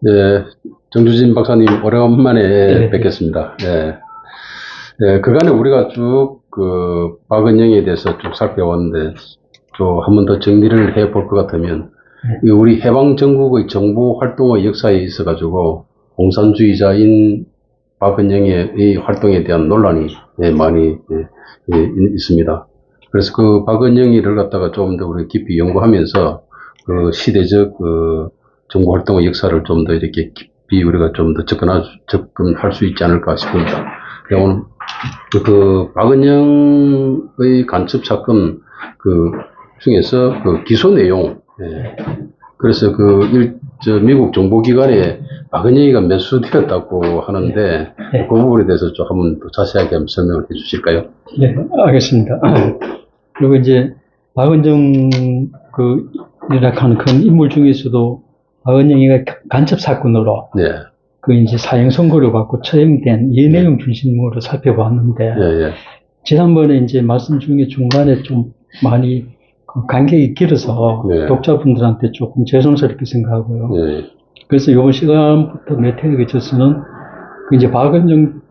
예, 정주진 박사님 오래간만에 네. 뵙겠습니다. 예, 예, 그간에 우리가 쭉 박은영에 대해서 쭉 살펴왔는데 또 한 번 더 정리를 해볼 것 같으면 이 우리 해방정국의 정보 활동의 역사에 있어가지고 공산주의자인 박은영의 이 활동에 대한 논란이 많이 있습니다. 그래서 그 박은영이를 갖다가 좀 더 우리 깊이 연구하면서 그 시대적 정보 활동의 역사를 좀 더 이렇게 깊이 우리가 좀 더 접근할 수 있지 않을까 싶습니다. 오늘 그 박은영의 간첩 사건 중에서 그 기소 내용, 그래서 미국 정보기관에 박은영이가 매수되었다고 하는데 그 부분에 대해서 좀 한번 더 자세하게 한번 설명을 해 주실까요? 네, 알겠습니다. 그리고 이제 박은정 이라는 큰 인물 중에서도 박은영이가 간첩 사건으로 네. 그 이제 사형 선고를 받고 처형된 이 내용 중심으로 살펴봤는데 예. 지난번에 이제 말씀 중에 중간에 좀 많이 간격이 길어서 네. 독자분들한테 조금 죄송스럽게 생각하고요. 예. 그래서 이번 시간부터 몇 회에 걸쳐서는 그 이제 박은정을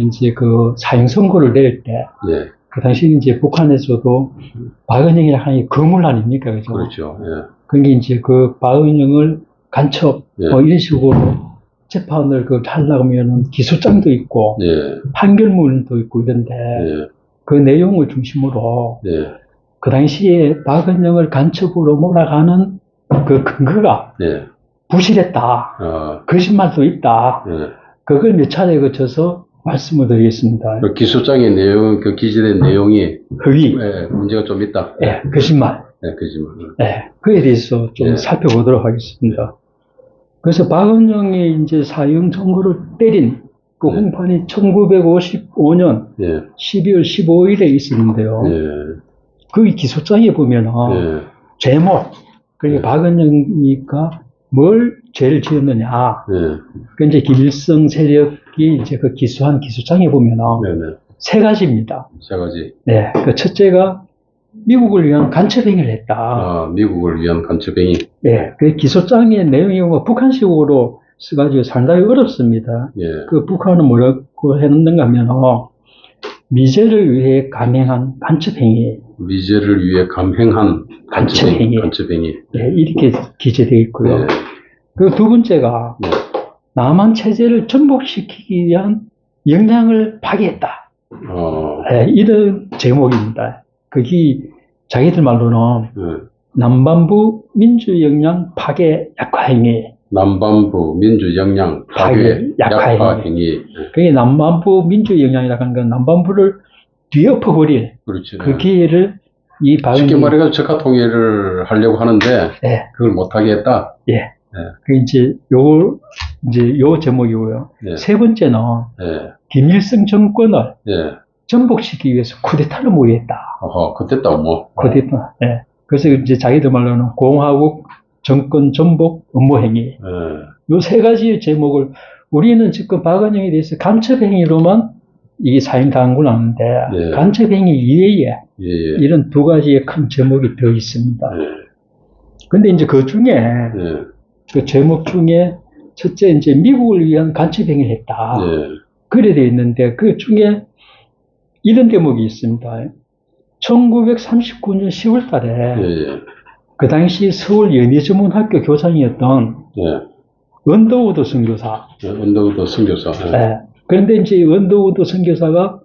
이제 그 사형 선고를 내릴 때, 예. 그 당시 이제 북한에서도 박은영이라 하는 게 거물 아닙니까? 그죠? 그렇죠. 예. 그게 이제 그 박은영을 간첩, 예. 이런 식으로 재판을 하려면은 기소장도 있고, 예. 판결문도 있고 이런데, 예. 그 내용을 중심으로, 예. 그 당시에 박은영을 간첩으로 몰아가는 그 근거가 예. 부실했다. 거짓말도 있다. 예. 그걸 몇 차례에 거쳐서 말씀을 드리겠습니다. 그 기소장의 내용, 기재된 내용이 허위, 문제가 좀 있다. 거짓말. 거짓말. 그에 대해서 좀 살펴보도록 하겠습니다. 그래서 박은영이 이제 사형 선고를 때린 그 홍판이 1955년 12월 15일에 있었는데요. 그 기소장에 보면은 제목, 그러니까 박은영이가 뭘 죄를 지었느냐. 그 이제 김일성 세력이 이제 그 기소한 기소장에 보면은 세 가지입니다. 세 가지. 네. 그 첫째가 미국을 위한 간첩 행위를 했다. 미국을 위한 간첩 행위. 네. 그 기소장의 내용이 뭐 북한식으로 써가지고 상당히 어렵습니다. 그 북한은 뭐라고 했는가 하면, 미제를 위해 감행한 간첩 행위. 미제를 위해 감행한 간첩 행위. 네, 이렇게 기재되어 있고요. 그리고 두 번째가 남한 체제를 전복시키기 위한 역량을 파괴했다. 이런 제목입니다. 그게 자기들 말로는 남반부 민주역량 파괴 약화행위. 남반부 민주역량 파괴 약화행위. 그게 남반부 민주역량이라고 하는 건 남반부를 뒤엎어버릴 그 기회를 이 쉽게 말해서 적화 통일을 하려고 하는데 그걸 못하게 했다. 그 이제 요 제목이고요. 세 번째는 김일성 정권을 전복시키기 위해서 쿠데타를 모의했다. 쿠데타 뭐. 쿠데타. 그래서 이제 자기들 말로는 공화국 정권 전복 업무 행위. 요 세 가지의 제목을 우리는 지금 박은영에 대해서 간첩 행위로만 이게 사형당하고 나는데 간첩 행위 이외에 이런 두 가지의 큰 제목이 더 있습니다. 근데 이제 그 중에 그 제목 중에 첫째 이제 미국을 위한 간첩 행위를 했다. 그래 되어 있는데 그 중에 이런 대목이 있습니다. 1939년 10월 달에 그 당시 서울 연희전문학교 교장이었던 언더우드 선교사. 그런데 이제 언더우드 선교사가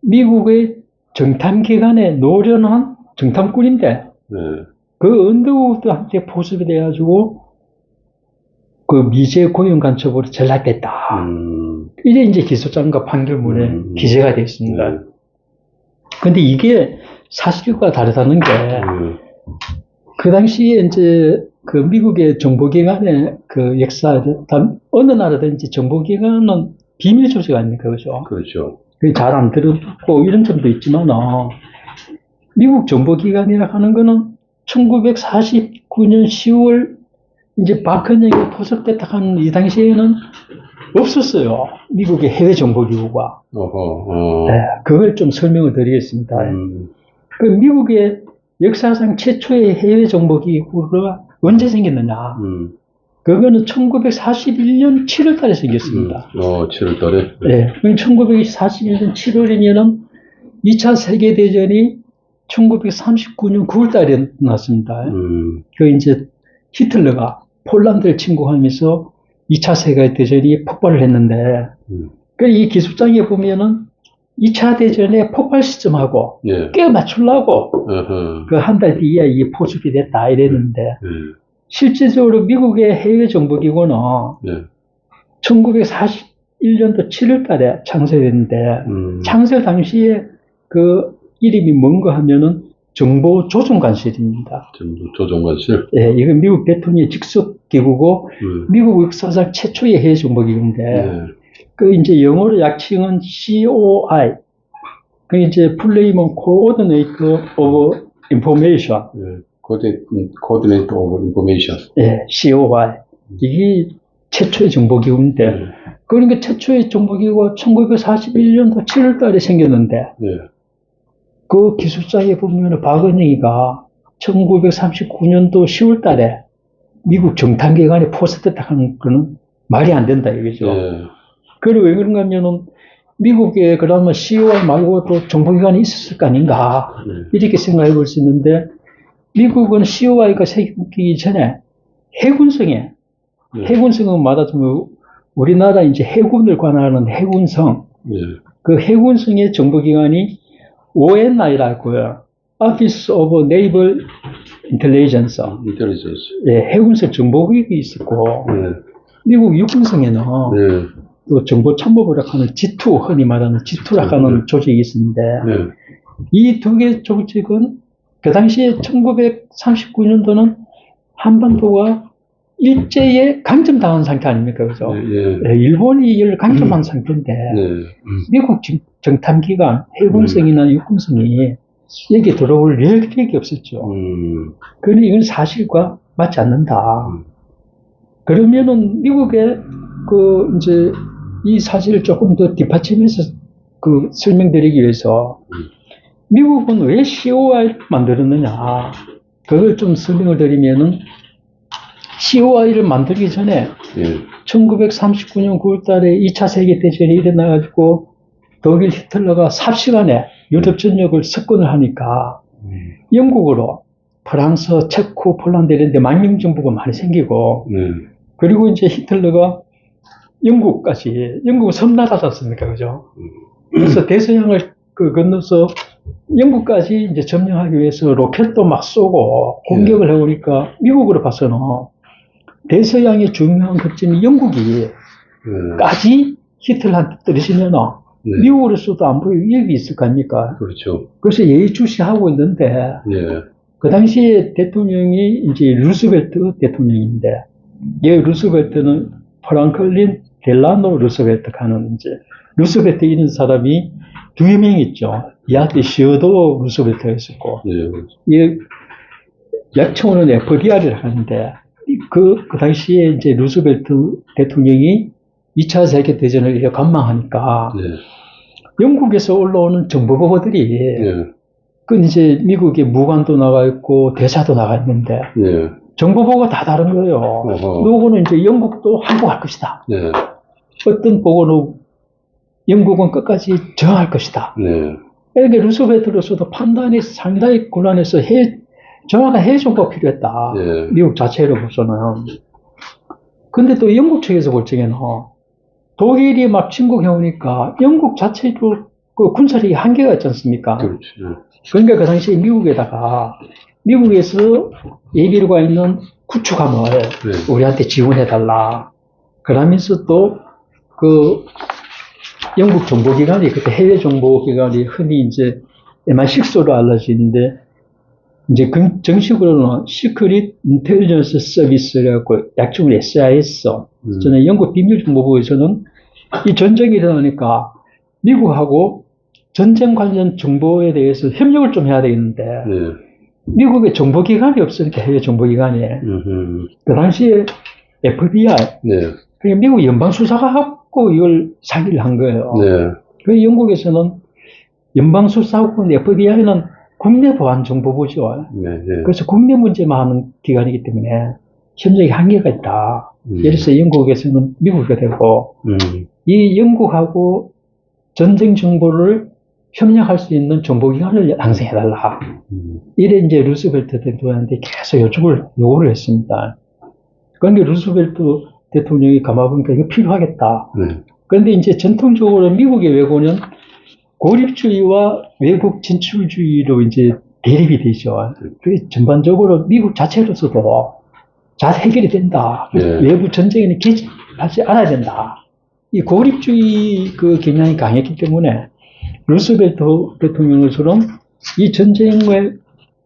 미국의 정탐기관에 노련한 정탐꾼인데 그 언더우드한테 포섭이 돼가지고 그 미제 고용 간첩으로 전락됐다. 이게 이제 기소장과 판결문에 기재가 되어 있습니다. 근데 이게 사실과 다르다는 게 그 당시에 이제 그 미국의 정보기관의 그 역사, 어느 나라든지 정보기관은 비밀 조직 아닙니까? 그죠? 그렇죠. 잘 안 들어듣고 이런 점도 있지만, 미국 정보기관이라 하는 거는 1949년 10월 이제 박헌영이 포섭됐다 하는 이 당시에는 없었어요. 미국의 해외 정보기구가. 그걸 좀 설명을 드리겠습니다. 그 미국의 역사상 최초의 해외 정보기구가 언제 생겼느냐? 그거는 1941년 7월 달에 생겼습니다. 7월 달에? 네. 1941년 7월이면은 2차 세계대전이 1939년 9월 달에 났습니다. 그 이제 히틀러가 폴란드를 침공하면서 2차 세계대전이 폭발을 했는데, 그 이 기술장에 보면은 2차 대전의 폭발 시점하고 예. 꽤 맞추려고 그 한 달 뒤에 이 포섭이 됐다 이랬는데, 실질적으로 미국의 해외 정보기구는 예. 1941년도 7월 달에 창설됐는데, 창설 당시에 그 이름이 뭔가 하면은 정보조정관실입니다. 조정관실? 예, 이건 미국 대통령의 직속 기구고, 미국 역사상 최초의 해외 정보기구인데, 그 이제 영어로 약칭은 COI. 그 이제 플레이먼 Coordinator of Information. Coordinator of Information. 예, COI. 이게 최초의 정보기구인데, 그러니까 최초의 정보기구가 1941년도 7월 달에 생겼는데, 그 기술자에 보면 박은영이가 1939년도 10월 달에 미국 정탐기관에 포섭됐다는 거는 말이 안 된다, 이거죠. 그래, 왜 그런가 하면은, 미국에 그러면 COI 말고도 정보기관이 있었을 거 아닌가, 이렇게 생각해 볼 수 있는데, 미국은 COI가 생기기 전에 해군성에, 해군성은 말하자면 우리나라 이제 해군을 관할하는 해군성, 그 해군성의 정보기관이 ONI라고요. Office of Naval Intelligence. 예, 해군성 정보국이 있었고, 미국 육군성에는 또 정보참모부라고 하는 G2, 흔히 말하는 G2라고 하는 조직이 있었는데, 이 두 개 조직은 그 당시에 1939년도는 한반도가 일제에 강점당한 상태 아닙니까? 그죠? 일본이 이를 강점한 상태인데, 미국 정탐기관, 해군성이나 육군성이 여기 들어올 여력이 없었죠. 그런데 이건 사실과 맞지 않는다. 그러면은 미국의 이제 이 사실을 조금 더 뒷받침해서 설명드리기 위해서 미국은 왜 COI를 만들었느냐, 그걸 좀 설명을 드리면은, COI를 만들기 전에 1939년 9월 달에 2차 세계대전이 일어나가지고 독일 히틀러가 삽시간에 유럽 전역을 석권을 하니까 영국으로 프랑스, 체코, 폴란드 이런 데 망명정부가 많이 생기고, 그리고 이제 히틀러가 영국은 섬나라지 않습니까? 그죠? 그래서 대서양을 건너서 영국까지 이제 점령하기 위해서 로켓도 막 쏘고 공격을 해오니까 미국으로 봐서는 대서양의 중요한 거점이 영국이까지 히틀러한테 떨어지면 미국으로서도 안보 위협이 있을 거 아닙니까? 그렇죠. 그래서 예의주시하고 있는데, 그 당시에 대통령이 이제 루스벨트 대통령인데, 루스벨트는 프랑클린 델라노 루스벨트가 하는 이제, 루스벨트 이런 사람이 두 명 있죠. 이 아들 시어도 루스벨트가 있었고, 이 약칭으로는 FDR이라고 하는데, 그 당시에 이제 루스벨트 대통령이 2차 세계대전을 이렇게 관망하니까, 영국에서 올라오는 정보보고들이, 그 이제 미국에 무관도 나가 있고, 대사도 나가 있는데, 정보보고가 다 다른 거예요. 누구는 이제 영국도 항복할 것이다. 어떤 보고는 영국은 끝까지 저항할 것이다. 그러니까 루스벨트로서도 판단이 상당히 곤란해서 정확한 해외 정보가 필요했다. 미국 자체로 보서는. 근데 또 영국 측에서 볼 적에는 독일이 막 침공해오니까 영국 자체도 그 군사력이 한계가 있지 않습니까? 그러니까 그 당시에 미국에서 예비로 가 있는 구축함을 우리한테 지원해달라. 그러면서 또 영국 정보기관이, 그때 해외 정보기관이 흔히 이제 MI6로 알려지는데, 이제 정식으로는 Secret Intelligence Service라고 약칭으로 SIS. 저는 영국 비밀정보부에서는 이 전쟁이 일어나니까 미국하고 전쟁 관련 정보에 대해서 협력을 좀 해야 되겠는데, 미국에 정보기관이 없으니까, 해외 정보기관이. 그 당시에 FBI, 그러니까 미국 연방수사가 하고 이걸 사기를 한 거예요. 그 영국에서는 연방수사국은 FBI는 국내 보안 정보부죠. 그래서 국내 문제만 하는 기관이기 때문에 협력의 한계가 있다. 예를 들어서 영국에서는 미국이 되고, 이 영국하고 전쟁 정보를 협력할 수 있는 정보기관을 양성해달라. 이래 이제 루스벨트 대통령한테 계속 요구를 했습니다. 그런데 루스벨트 대통령이 가만보니까 이거 필요하겠다. 그런데 이제 전통적으로 미국의 외교는 고립주의와 외국 진출주의로 이제 대립이 되죠. 그 전반적으로 미국 자체로서도 잘 해결이 된다. 외부 전쟁에는 개입하지 않아야 된다. 이 고립주의 그 경향이 강했기 때문에 루스벨트 대통령처럼 이 전쟁을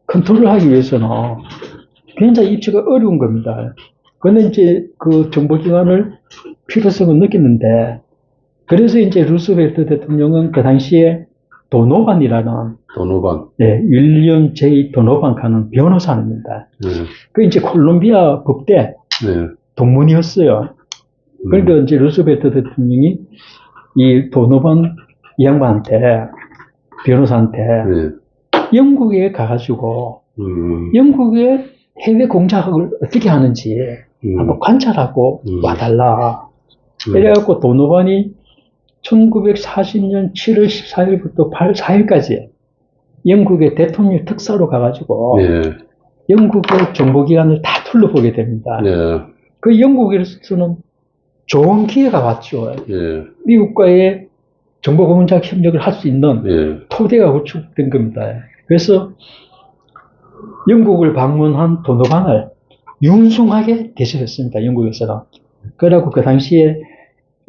컨트롤을 하기 위해서는 굉장히 입지가 어려운 겁니다. 그런데 이제 그 정보기관을 필요성을 느꼈는데, 그래서 이제 루스벨트 대통령은 그 당시에 도노반이라는, 네, 윌리엄 J. 도노반가는 변호사입니다. 그 이제 콜롬비아 법대 동문이었어요. 그러니까 이제 루스벨트 대통령이 이 도노반 이 양반한테, 변호사한테, 영국에 가가지고, 영국의 해외 공작을 어떻게 하는지 한번 관찰하고 와달라. 그래갖고 도노반이 1940년 7월 14일부터 8월 4일까지 영국의 대통령 특사로 가가지고, 영국의 정보기관을 다 둘러보게 됩니다. 그 영국에서는 좋은 기회가 왔죠. 미국과의 정보공작 협력을 할 수 있는 토대가 구축된 겁니다. 그래서 영국을 방문한 도노반을 융숭하게 대접했습니다. 영국에서는. 그래갖고 그 당시에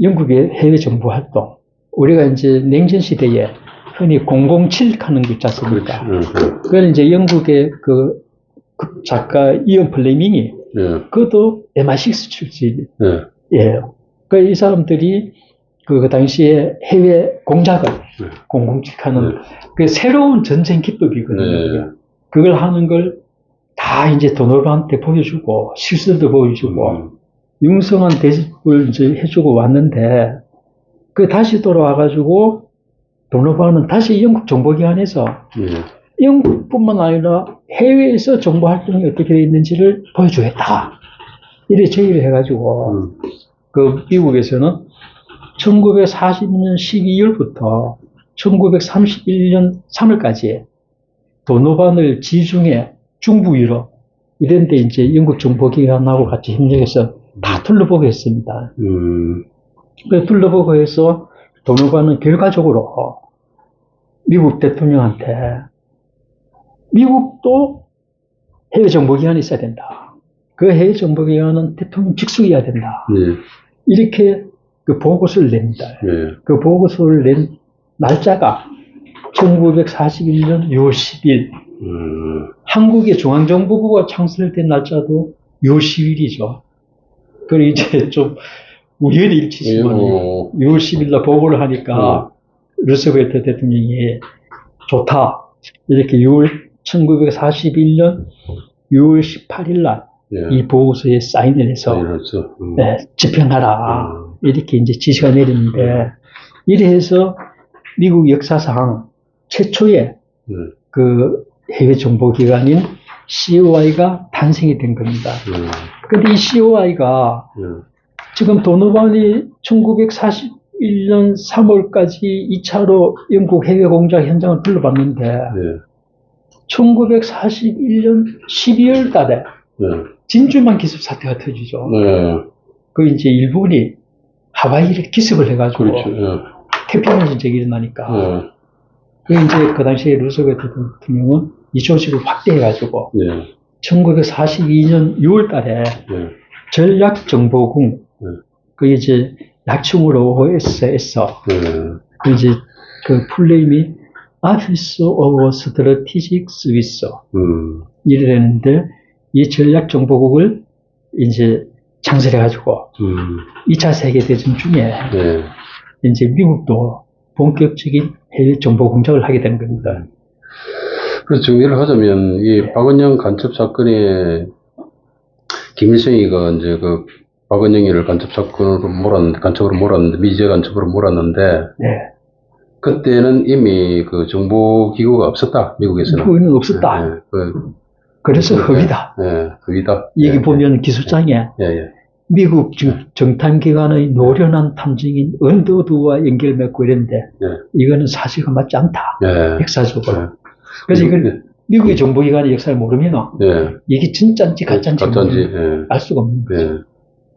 영국의 해외 정보 활동, 우리가 이제 냉전 시대에 흔히 007 하는 거 있지 않습니까? 그걸 이제 영국의 그 작가 이언 플레밍이, 그것도 MI6 출신이에요. 그 이 사람들이 그 당시에 해외 공작을 007 하는 그 새로운 전쟁 기법이거든요. 그걸 하는 걸 다 이제 도노반한테 보여주고, 실수도 보여주고, 융성한 대접을 이제 해주고 왔는데, 그 다시 돌아와가지고, 도노반은 다시 영국 정보기관에서, 영국뿐만 아니라 해외에서 정보 활동이 어떻게 되어 있는지를 보여주겠다. 이래 제의를 해가지고, 그 미국에서는 1940년 12월부터 1931년 3월까지 도노반을 지중해 중부 유럽 이런 데 이제 영국 정보기관하고 같이 협력해서 다 둘러보고 했습니다. 그 둘러보고 해서 도노반은 결과적으로 미국 대통령한테 미국도 해외 정보기관이 있어야 된다. 그 해외 정보기관은 대통령 직속이어야 된다. 이렇게 그 보고서를 냅니다. 그 보고서를 낸 날짜가 1941년 6월 10일. 한국의 중앙정보부가 창설된 날짜도 6월 10일이죠. 그리고 이제 좀 우연히 일치지만 6월 10일 날 보고를 하니까 루스벨트 대통령이 좋다. 이렇게 1941년 6월 18일 날 이 보고서에 사인을 해서 집행하라. 이렇게 이제 지시가 내렸는데, 이래 해서 미국 역사상 최초의 그 해외 정보기관인 COI가 탄생이 된 겁니다. 근데 이 COI가 지금 도노반이 1941년 3월까지 2차로 영국 해외 공작 현장을 둘러봤는데, 1941년 12월 달에 진주만 기습 사태가 터지죠. 그 이제 일본이 하와이를 기습을 해가지고 태평양 전쟁이 일어나니까 그 이제 그 당시에 루스벨트 대통령은 이 조직을 확대해가지고 1942년 6월 달에 전략정보궁 그 이제 약칭으로 OSS 그 이제 그 풀네임이 Office of Strategic Service 이랬는데, 이 전략정보국을 이제 창설해가지고 2차 세계대전 중에 이제 미국도 본격적인 해외 정보 공작을 하게 된 겁니다. 그래서 정리를 하자면 이 박은영 간첩 사건에 김일성이가 이제 그 박은영이를 간첩으로 몰았는데 미제 간첩으로 몰았는데 그때는 이미 그 정보기구가 없었다, 미국에서는. 미국에는 없었다. 그래서 허위다. 예, 허위다. 여기 예, 보면 기술장에 예, 예. 미국 정탐기관의 노련한 탐정인 언더드와 연결 맺고 이랬는데 예. 이거는 사실과 맞지 않다. 예. 역사적으로. 예. 그래서 이걸 미국의 정보기관의 역사를 모르면 예. 이게 진짜인지 가짜인지 예. 알 수가 없는 거죠. 예.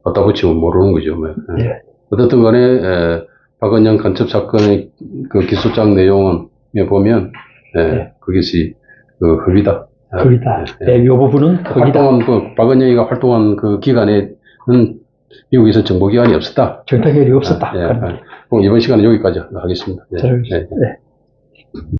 갖다 붙이면 모르는 거죠. 뭐. 예. 예. 어떻든 간에, 박은영 간첩 사건의 그 기소장 내용은 보면, 그것이 그 허위다. 허위다. 예, 이 부분은 허위다. 박은영이가 활동한 그 기간에는 미국에서 정보기관이 없었다. 정탐기관이 없었다. 그럼 이번 시간은 여기까지 하겠습니다. 예.